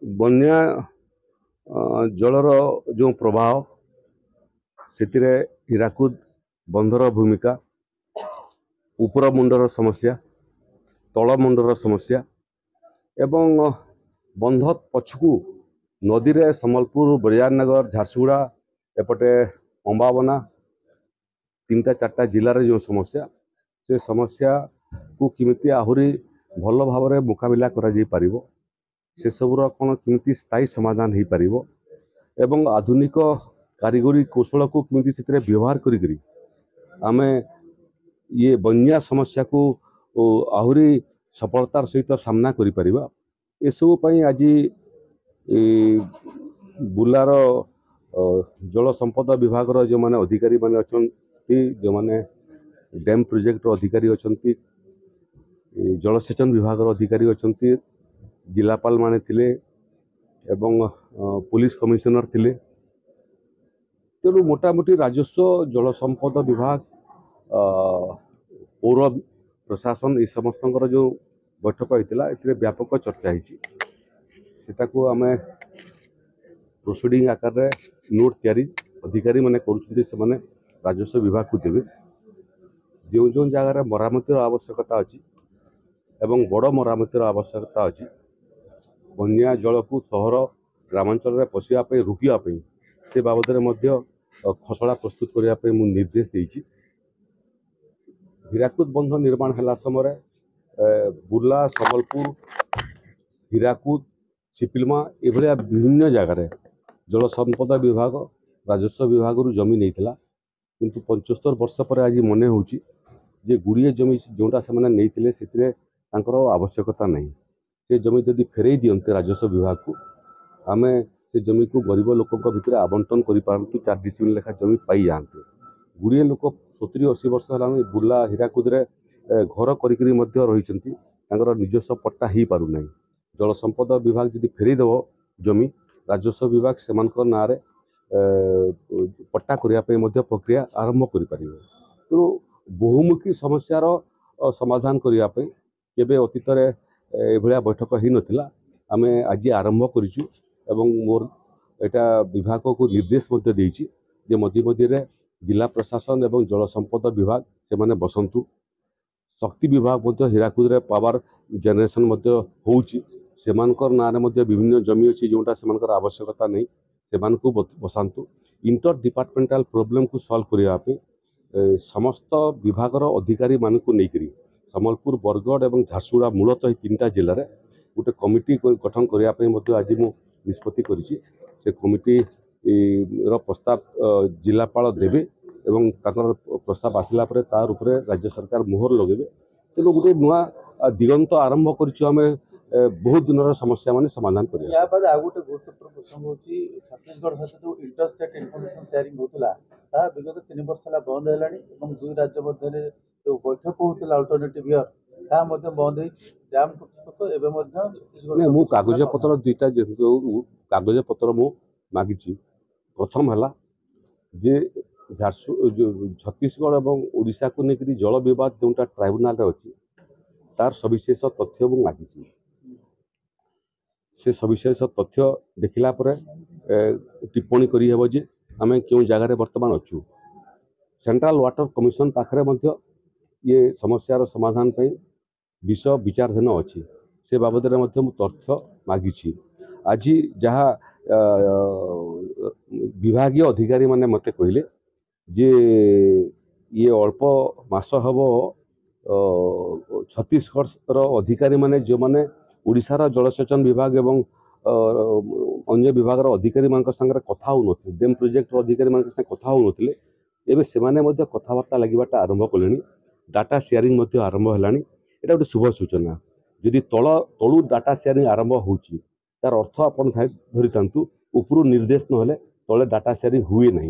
ବନ୍ୟା ଜଳର ଯେଉଁ ପ୍ରବାହ ସେଥିରେ ହୀରାକୁଦ ବନ୍ଧର ଭୂମିକା, ଉପର ମୁଣ୍ଡର ସମସ୍ୟା, ତଳ ମୁଣ୍ଡର ସମସ୍ୟା ଏବଂ ବନ୍ଧ ପଛକୁ ନଦୀରେ ସମ୍ବଲପୁର, ବରିୟାରନଗର, ଝାରସୁଗୁଡ଼ା, ଏପଟେ ଅମ୍ବାବନା 3-4ଟା ଜିଲ୍ଲାରେ ଯେଉଁ ସମସ୍ୟା, ସେ ସମସ୍ୟାକୁ କେମିତି ଆହୁରି ଭଲ ଭାବରେ ମୁକାବିଲା କରାଯାଇପାରିବ, ସେସବୁର କ'ଣ କେମିତି ସ୍ଥାୟୀ ସମାଧାନ ହୋଇପାରିବ ଏବଂ ଆଧୁନିକ କାରିଗରୀ କୌଶଳକୁ କେମିତି ସେଥିରେ ବ୍ୟବହାର କରିକିରି ଆମେ ये बन्या समस्या को आहुरी सफलतार सहित सामना करिपरिबा। एसबू आज बुलार जल संपद विभाग जो माने अधिकारी माने अछंती, जो माने डैम प्रोजेक्ट अधिकारी अछंती, जलसेचन विभाग अधिकारी अछंती, जिलापाल माने थिले एवं पुलिस कमिशनर थिले। तेणु मोटामोटी राजस्व, जल संपद विभाग, पौर प्रशासन ये समस्त जो बैठक होता है व्यापक चर्चा होता आम प्रोसीडिंग आकार रे नोट तैयारी अधिकारी माने करुछन्ति, से माने राजस्व विभाग को देवे। जो जो जगार मरामतिर आवश्यकता अच्छी एवं बड़ मरामतिर आवश्यकता अच्छी, बन्या जल को सहर ग्रामांचल में पशियापी रोकियापी से बाबद खसड़ा प्रस्तुत करने निर्देश देती। हीराकुद बंध निर्माण है समय बुर्ला, संबलपुर, हीराकुद, चिपिलमा एभलिया विभिन्न जगार जल संपद विभाग राजस्व विभाग जमी नहीं थिला, किंतु 75 वर्ष पर आज मन हो गुड़िए जमी जोटा से आवश्यकता नहीं, से जमी जदि फेरई दियंते राजस्व विभाग को, आम से जमी को गरीब लोकों भितर आवंटन कर 4 डिसिमिल लेखा जमी पाई जाते। गुड़िए लोक 70-80 वर्ष है बुर्ला, हीराकुद घर करी निजस्व पट्टा हो पार ना। जल संपद विभाग जदि फेरीदेव जमी, राजस्व विभाग से ना पट्टा करने प्रक्रिया आरंभ कर। तो बहुमुखी समस्यार समाधान करने केबे अतीत एभलिया बैठक हो नाला, आम आज आरंभ करूँ एवं मोर एटा विभाग को निर्देश देती जे मझे मझे जिला प्रशासन एवं जल संपद विभाग से माने बसंतु। शक्ति विभाग हीराकुद पावर जेनरेशन से ना विभिन्न जमी अच्छी जोटा से आवश्यकता नहीं, से बसातु। इंटर डिपार्टमेंटाल प्रोब्लेम को सॉल्व करने समस्त विभाग अधिकारी मानक नहीं संबलपुर, बरगढ़ और झारसुगुड़ा मूलतः 3टा जिले में गोटे कमिटी गठन करने आज मु निष्पत्ति करिछि। से कमिटी प्रस्ताव जिलापाल देवे एवं प्रस्ताव आसला तार उपरे राज्य सरकार मोहर लगे। तेणु गोटे नुआ दिगंत आरंभ करें बहुत दिन समस्या मान समाधान कर। गोटे गुरुत्वपूर्ण प्रसंग होची छत्तीसगढ़ सहित जो इंटरस्टेट इनफॉरमेशन शेयरिंग होता विगत 3 वर्ष है बंद है। 2 राज्य मध्य जो बैठक होता अल्टरनेटिव ईयर बंद डैम छत्तीसगढ़ मु कागज पत्र 2टा कागज पत्र मु मागिची। प्रथम है जे छत्तीसगढ़ और ओडिशा को लेकर जल विवाद जोटा ट्राइब्यूनाल अच्छी तार सविशेष तथ्य मु मागिची। से सविशेष तथ्य देखला टिप्पणी करहब जे आम क्यों जगार बर्तमान अच्छु। सेंट्रल वाटर कमिशन पाखे ये समस्यार समाधान पर विषय विचाराधीन अच्छी, से बाबद तथ्य मागिची। आज जहाँ विभागीय अधिकारी माने मते कहले जे ये अल्प मास हम छत्तीसगढ़ अधिकारी माने जो माने ओडिशार जलसेचन विभाग एवं अन्य विभाग अधिकारी मान संगे कथा हो, डैम प्रोजेक्ट अधिकारी मान कथा हो, एवं से कथबार्ता लगे आरंभ कले। डाटा शेयरिंग आरंभ है। यहाँ गोटे शुभ सूचना। जदि तलू डाटा शेयरिंग आरंभ हो तार अर्थ आप धरी था उपरू निर्देश ना तले डाटा शेयरिंग हुए ना।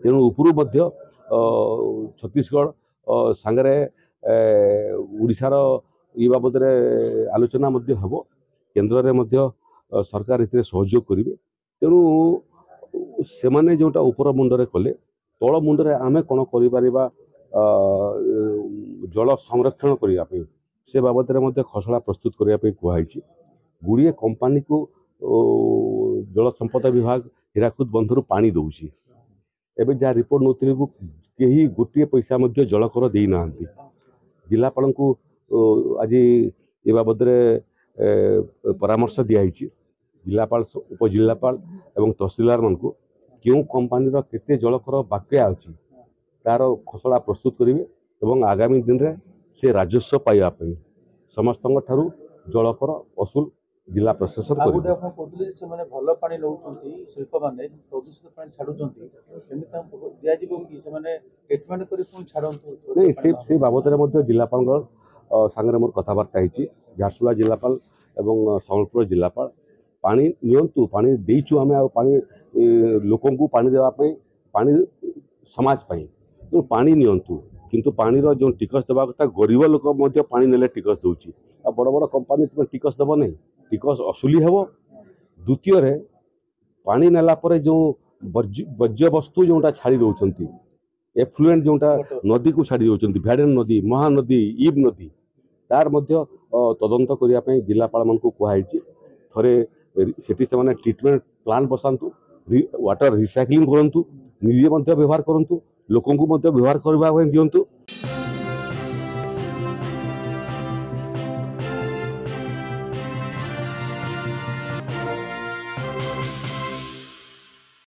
तेणु उपरू छत्तीसगढ़ सांगरे ओडिशार ये बाबद आलोचना हम केन्द्र में सरकार ए सहयोग करेंगे। तेणु से माने जोटा ऊपर मुंडरे कले तल मुंडरे आमे कौन कर जल संरक्षण करने से बाबद खसड़ा प्रस्तुत करने कहुई। गुड़िए कंपनी को जल संपदा विभाग हीराकुद बंधु पानी दौची एवं जहाँ रिपोर्ट नौकरी को कहीं गोटे पैसा जलकर दे ना जिलापाल को आज ये बाबद परामर्श दिखाई जिलापाल उपजिलापाल एवं तहसीलदार मान को क्यों कंपनी केते जलकर बाक्या अच्छी तार खसड़ा प्रस्तुत करेंगे और आगामी दिन में से राजस्व पाइबापी समस्त जलकर वसूल जिला प्रशासन ଆଉ करेंगे। ଗୋଟେ ଆପଣ କହୁଥିଲେ ଯେ ସେମାନେ ଭଲ ପାଣି ନେଉଛନ୍ତି ଶିଳ୍ପମାନେ ପ୍ରଦୂଷିତ ପାଣି ଛାଡୁଛନ୍ତି କେମିତି ତାଙ୍କୁ ଦିଆଯିବ କି ସେମାନେ ଟ୍ରିଟମେଣ୍ଟ କରି ପୁଣି ଛାଡ଼ନ୍ତୁ नहीं से बाबद जिलापाल सागर मोर कथबार्ता होती झारसुगुड़ा जिलापाल एवं सम्बलपुर जिलापाल पानी नियंतु पानी देचु आम पानी लोक पानी देवाई पानी समाज तो पानी नियंतु किंतु पानी जो टिकस देवा कथा गरीब लोक पानी नेले टिकस दूची आ बड़ बड़ कंपनी तुम टिकस देव नहीं टिकस असुली हे द्वितीय पानी नेला परे जो वर्ज्य वस्तु जोटा छाड़ी दौरान एफ्लुएंट जोटा नदी को छाड़ी दौरान भैडेन नदी महानदी इब नदी तार मध्य तदंत करने जिलापाल मान कहुई थे सेठी से ट्रिटमेंट प्लांट बसातु वाटर रिसाइक्लिंग करूँ निजे व्यवहार करूँ लोक व्यवहार करने दिंतु।